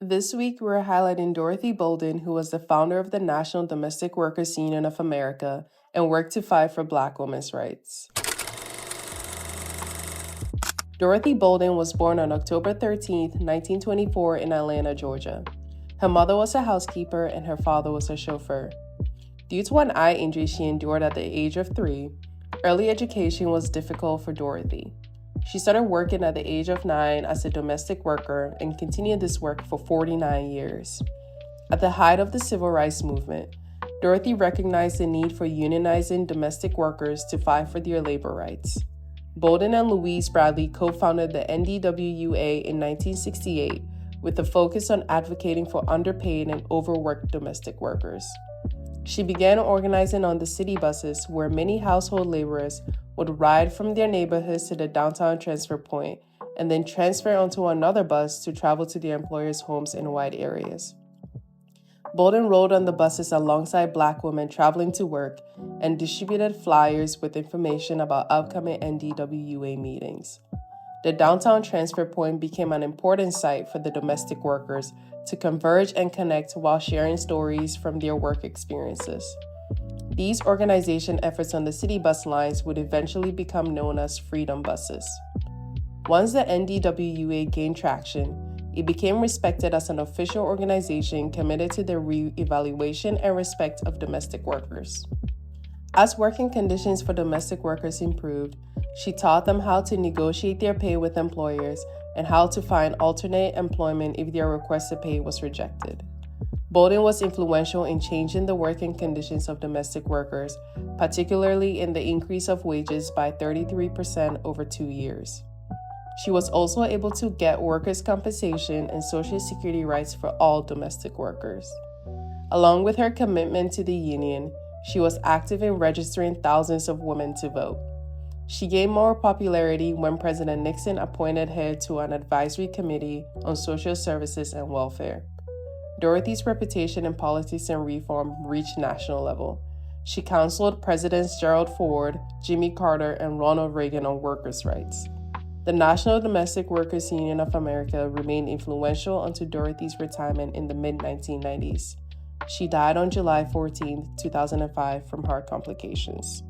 This week, we're highlighting Dorothy Bolden, who was the founder of the National Domestic Workers Union of America and worked to fight for Black women's rights. Dorothy Bolden was born on October 13, 1924 in Atlanta, Georgia. Her mother was a housekeeper and her father was a chauffeur. Due to an eye injury she endured at the age of 3, early education was difficult for Dorothy. She started working at the age of 9 as a domestic worker and continued this work for 49 years. At the height of the Civil Rights Movement, Dorothy recognized the need for unionizing domestic workers to fight for their labor rights. Bolden and Louise Bradley co-founded the NDWUA in 1968 with a focus on advocating for underpaid and overworked domestic workers. She began organizing on the city buses where many household laborers would ride from their neighborhoods to the downtown transfer point and then transfer onto another bus to travel to their employers' homes in wide areas. Bolden rode on the buses alongside Black women traveling to work and distributed flyers with information about upcoming NDWUA meetings. The downtown transfer point became an important site for the domestic workers to converge and connect while sharing stories from their work experiences. These organization efforts on the city bus lines would eventually become known as Freedom Buses. Once the NDWUA gained traction, it became respected as an official organization committed to the re-evaluation and respect of domestic workers. As working conditions for domestic workers improved, she taught them how to negotiate their pay with employers and how to find alternate employment if their requested pay was rejected. Bolden was influential in changing the working conditions of domestic workers, particularly in the increase of wages by 33% over 2 years. She was also able to get workers' compensation and Social Security rights for all domestic workers. Along with her commitment to the union, she was active in registering thousands of women to vote. She gained more popularity when President Nixon appointed her to an advisory committee on social services and welfare. Dorothy's reputation in politics and reform reached national level. She counseled Presidents Gerald Ford, Jimmy Carter, and Ronald Reagan on workers' rights. The National Domestic Workers Union of America remained influential until Dorothy's retirement in the mid-1990s. She died on July 14, 2005 from heart complications.